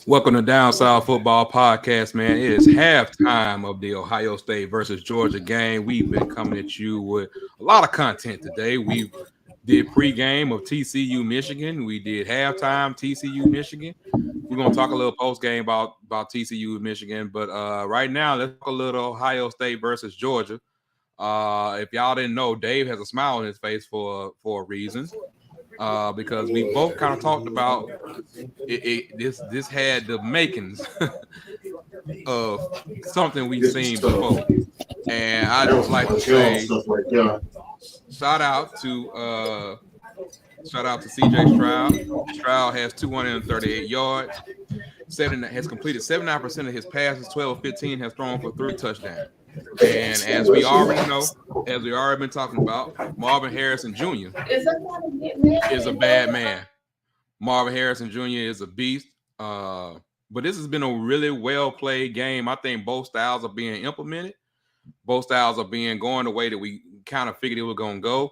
Welcome to Down South Football Podcast, man. It is halftime of the Ohio State versus Georgia game. We've been coming at you with a lot of content today. We did pregame of TCU Michigan. We did halftime TCU Michigan. We're gonna talk a little post game about TCU Michigan, but right now let's talk a little Ohio State versus Georgia. If y'all didn't know, Dave has a smile on his face for a reason. Because we both kind of talked about this had the makings of something we've seen before. And I just like to say shout out to CJ Stroud. Stroud has 238 yards, has completed 79% of his passes, 12 of 15 has thrown for 3 touchdowns. And as we already know, as we already been talking about, Marvin Harrison Jr. is a bad man. Marvin Harrison Jr. is a beast. But this has been a really well played game. I think both styles are being implemented. Both styles are being going the way that we kind of figured it was going to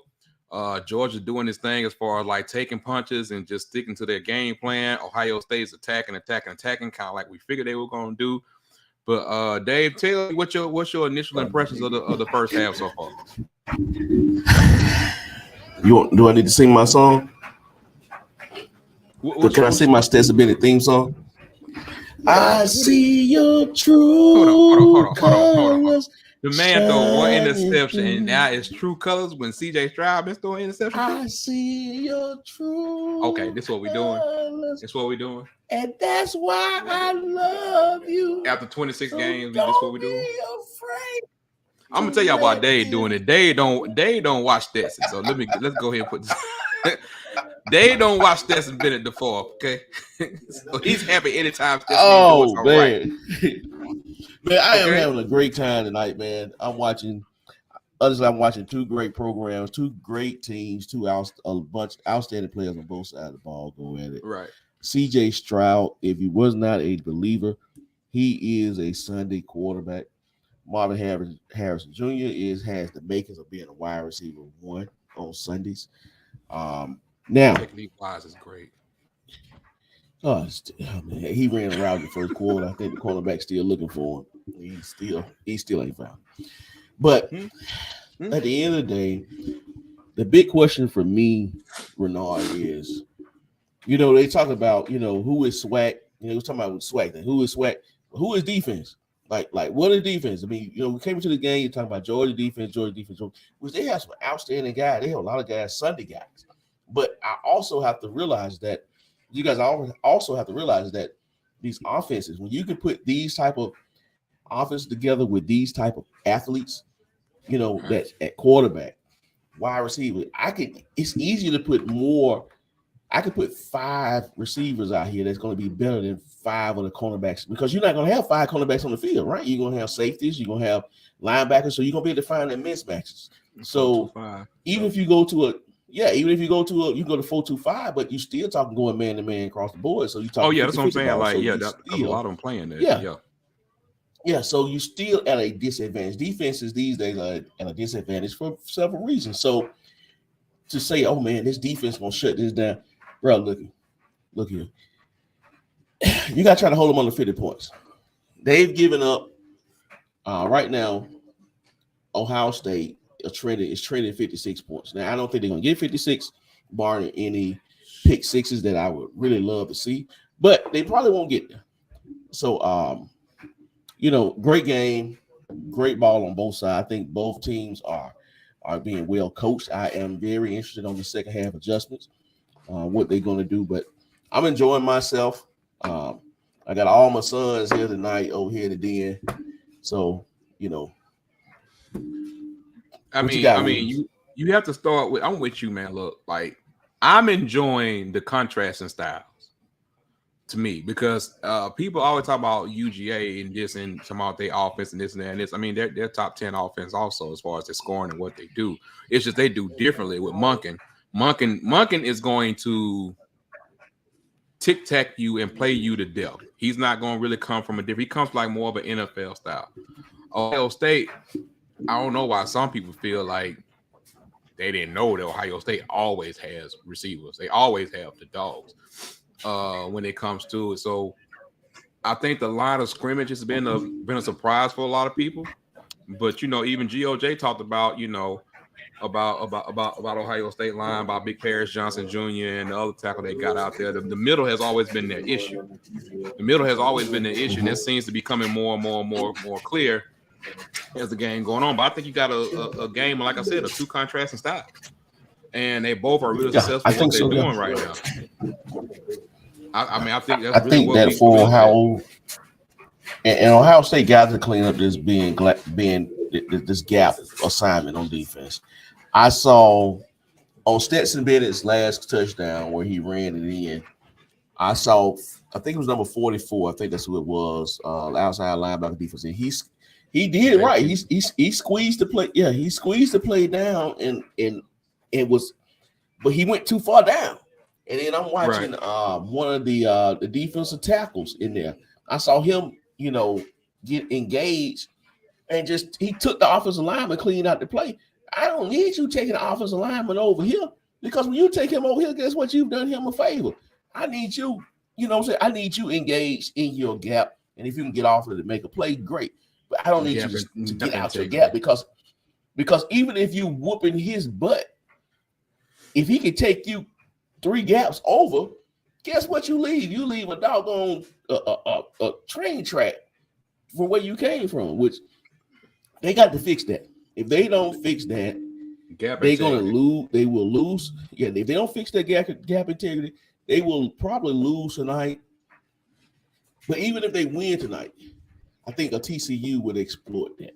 go. Georgia doing this thing as far as like taking punches and just sticking to their game plan. Ohio State's attacking, kind of like we figured they were going to do. But Dave, tell me what's your initial impressions of the first half so far? Do I need to sing my song? Can I sing my Stetson Bennett theme song? I see your true colors. The man threw one interception, and now it's true colors when CJ Stroud been throwing interception. I see your true. Okay, this is what we're doing. That's what we're doing. And that's why I love you. After 26 games, this is what we're doing. I'm gonna tell y'all why Dave doing it. Dave don't watch Stetson. So let's go ahead and put this. They don't watch Stetson Bennett the fourth, okay? So he's happy anytime Stetson man. Right. Man, I am having a great time tonight, man. I'm watching 2 great programs, 2 great teams, a bunch outstanding players on both sides of the ball go at it. Right. CJ Stroud, if he was not a believer, he is a Sunday quarterback. Marvin Harrison Jr. has the makings of being a wide receiver 1 on Sundays. Now, technique wise is great. Man, he ran around the first quarter. I think the cornerback's still looking for him. He still ain't found. But at the end of the day, the big question for me, Renard, is, they talk about, who is SWAC. We're talking about SWAC. Who is SWAC? Who is defense? Like what is defense? I mean, we came into the game, you're talking about Georgia defense, which they have some outstanding guys. They have a lot of guys, Sunday guys. But I also have to realize that you guys also have to realize that these offenses, when you can put these type of offense together with these type of athletes, that at quarterback, wide receiver, it's easier to put more. I could put 5 receivers out here that's going to be better than 5 of the cornerbacks, because you're not going to have 5 cornerbacks on the field, right? You're going to have safeties, you're going to have linebackers, so you're going to be able to find them mismatches. So even if you go to you go to 4-2-5, but you still talking going man to man across the board. So you talk. Oh yeah, that's what I'm saying. Like, that's a lot of them playing there. Yeah. So you still at a disadvantage. Defenses these days are at a disadvantage for several reasons. So to say, oh man, this defense gonna shut this down, bro. Look here. You got to try to hold them under 50 points. They've given up right now. Ohio State is trending 56 points. Now, I don't think they're going to get 56, barring any pick sixes that I would really love to see, but they probably won't get there. So, great game, great ball on both sides. I think both teams are being well coached. I am very interested on the second half adjustments, what they're going to do, but I'm enjoying myself. I got all my sons here tonight over here at the den. So, you have to start with. I'm with you, man. Look, like I'm enjoying the contrasting styles to me, because people always talk about UGA and this and some about their offense and this and that and this. I mean, they're top 10 offense also as far as their scoring and what they do. It's just they do differently with Monken. Monken is going to tic-tac you and play you to death. He's not going to really come from a different. He comes like more of an NFL style. Ohio State, I don't know why some people feel like they didn't know that Ohio State always has receivers. They always have the dogs when it comes to it. So I think the line of scrimmage has been a surprise for a lot of people. But even GOJ talked about about Ohio State line, about Big Paris Johnson Jr. and the other tackle they got out there. The middle has always been their issue. The middle has always been their issue, and that seems to be becoming more and more clear as the game going on. But I think you got a game, like I said, of two contrasting styles, and they both are really successful in what they're doing right now. I think that's really what that for Ohio and Ohio State got to clean up this being this gap assignment on defense. I saw on Stetson Bennett's last touchdown where he ran it in. I think it was number 44. I think that's who it was. Outside linebacker defense. And he did it right. He squeezed the play. Yeah, he squeezed the play down and it was, but he went too far down. And then I'm watching one of the defensive tackles in there. I saw him, get engaged and he took the offensive lineman, cleaned out the play. I don't need you taking the offensive lineman over here, because when you take him over here, guess what? You've done him a favor. I need you, I need you engaged in your gap. And if you can get off of it to make a play, great. But I don't need you to get out your gap because even if you whooping his butt, if he can take you 3 gaps over, guess what you leave? You leave a doggone a train track from where you came from, which they got to fix that. If they don't fix that, they're gonna lose. They will lose. Yeah, if they don't fix that gap integrity, they will probably lose tonight. But even if they win tonight, I think a TCU would exploit that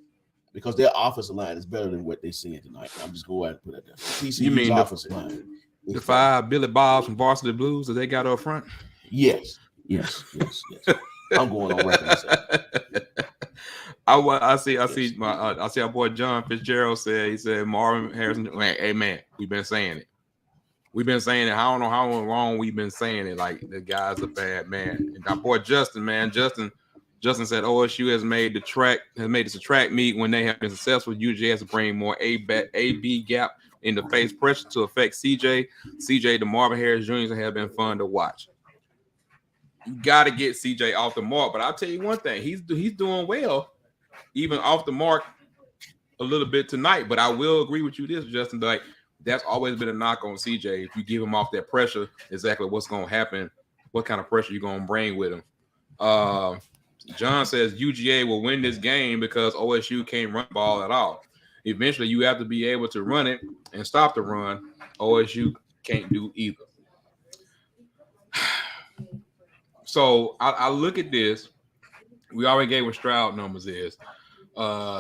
because their offensive line is better than what they're seeing tonight. I'm just going to put it there. TCU's offensive line. The 5 Billy Bobs from Varsity Blues that they got up front? Yes. I'm going on record. I see our boy John Fitzgerald said Marvin Harrison. Hey man, we've been saying it. I don't know how long we've been saying it. Like, the guy's a bad man. And our boy Justin said OSU has made this a track meet when they have been successful. UGA has to bring more A-B gap into face pressure to affect CJ. The Marvin Harris Jr. have been fun to watch. You got to get CJ off the mark. But I'll tell you one thing, he's doing well, even off the mark a little bit tonight. But I will agree with you this, Justin, like, that's always been a knock on CJ. If you give him off that pressure, exactly what's going to happen, what kind of pressure you're going to bring with him. John says UGA will win this game because OSU can't run the ball at all. Eventually, you have to be able to run it and stop the run. OSU can't do either. So I look at this. We already gave what Stroud numbers is.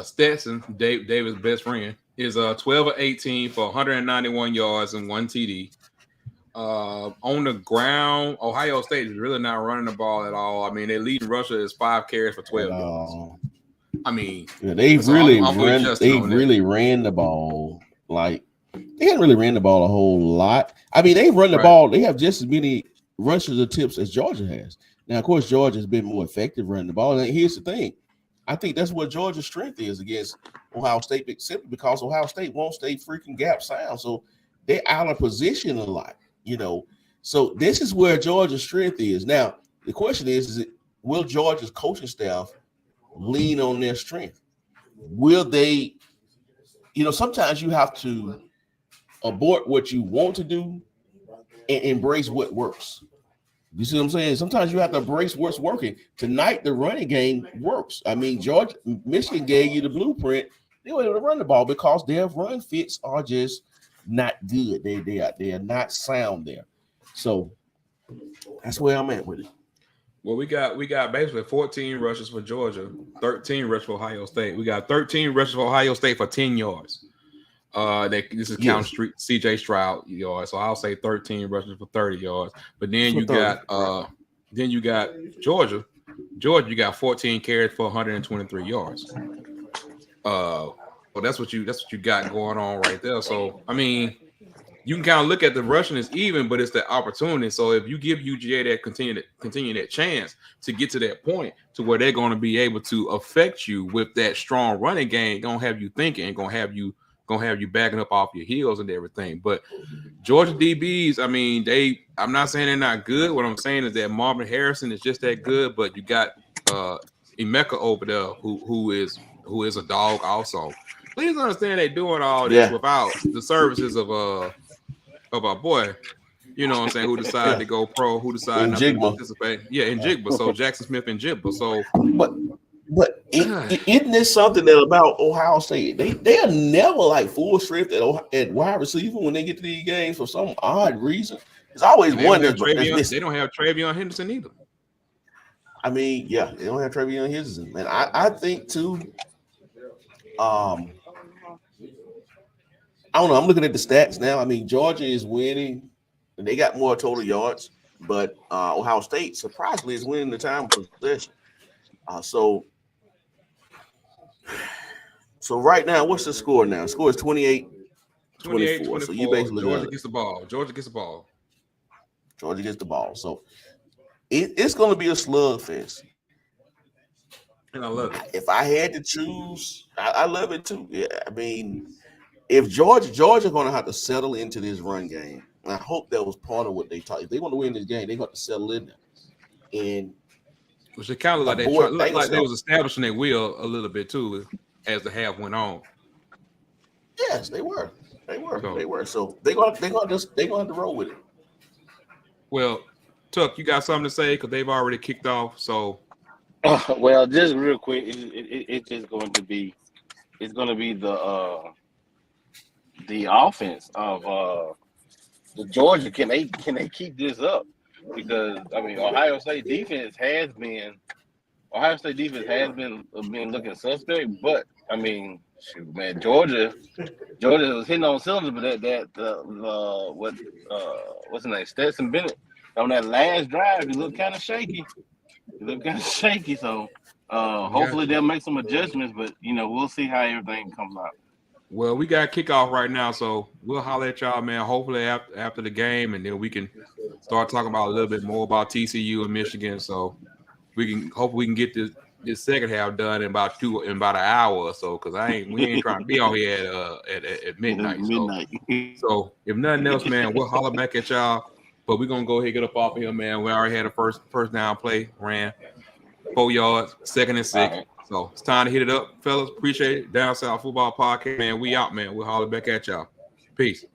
Stetson, David's best friend, is 12 of 18 for 191 yards and 1 TD. On the ground, Ohio State is really not running the ball at all. I mean, their leading rusher is 5 carries for 12 yards. I mean, they really ran the ball. Like, they haven't really ran the ball a whole lot. I mean, they run the ball. They have just as many rushes attempts as Georgia has. Now, of course, Georgia's been more effective running the ball. And here's the thing. I think that's what Georgia's strength is against Ohio State, simply because Ohio State won't stay freaking gap sound. So they're out of position a lot, So this is where Georgia's strength is. Now, the question is will Georgia's coaching staff lean on their strength? Will they, sometimes you have to abort what you want to do and embrace what works. You see what I'm saying? Sometimes you have to embrace what's working. Tonight, the running game works. I mean, Michigan gave you the blueprint. They were able to run the ball because their run fits are just not good. They are not sound there. So that's where I'm at with it. Well, we got basically 14 rushes for Georgia, 13 rushes for Ohio State. We got 13 rushes for Ohio State for 10 yards. This is count CJ Stroud yards, so I'll say 13 rushes for 30 yards. But then you got Georgia. You got 14 carries for 123 yards. Well, that's what you got going on right there. So I mean, you can kind of look at the rushing is even, but it's the opportunity. So if you give UGA that continue that chance to get to that point to where they're going to be able to affect you with that strong running game, gonna have you thinking, and gonna have you backing up off your heels and everything. But Georgia DBs, I mean, I'm not saying they're not good. What I'm saying is that Marvin Harrison is just that good, but you got Emeka over there, who is a dog also. Please understand they're doing all this Yeah. without the services of our boy. You know what I'm saying? Who decided Yeah. to go pro? Who decided In not to Jigma. participate? Yeah, in Jigba. So Jackson Smith and Jigba. So, But isn't this something that about Ohio State? They are never like full strength at wide receiver when they get to these games for some odd reason. It's always and they don't one have that's Travion. missing. They don't have Travion Henderson either. I mean, yeah, they don't have Travion Henderson, and I think too. I don't know. I'm looking at the stats now. I mean, Georgia is winning, and they got more total yards, but Ohio State surprisingly is winning the time of possession. So right now, what's the score now? The score is 28-24. So you 28-24. basically Georgia got gets the ball. Georgia gets the ball. Georgia gets the ball. So it's going to be a slugfest. And I love it. If I had to choose, I love it too. Yeah, I mean, if Georgia going to have to settle into this run game. And I hope that was part of what they taught. If they want to win this game, they got to settle in there. And which it kind of like they was establishing their will a little bit too as the half went on. Yes, they were. So they're going to have to roll with it. Well, Tuck, you got something to say because they've already kicked off. So, well, just real quick, it's just going to be the offense of the Georgia. Can they keep this up? Because I mean, Ohio State defense has been looking suspect, but I mean, shoot, man, Georgia was hitting on cylinders, but what's his name, Stetson Bennett, on that last drive, he looked kind of shaky. So hopefully they'll make some adjustments, but we'll see how everything comes out. Well, we got kickoff right now, so we'll holler at y'all, man. Hopefully after the game, and then we can start talking about a little bit more about TCU and Michigan. So we can get this second half done in about an hour or so, because we ain't trying to be on here at midnight. So if nothing else, man, we'll holler back at y'all. But we're gonna go ahead and get up off of here, man. We already had a first down play, ran 4 yards, 2nd and 6. Right. So it's time to hit it up, fellas. Appreciate it. Down South Football Podcast, man. We out, man. We'll holler back at y'all. Peace.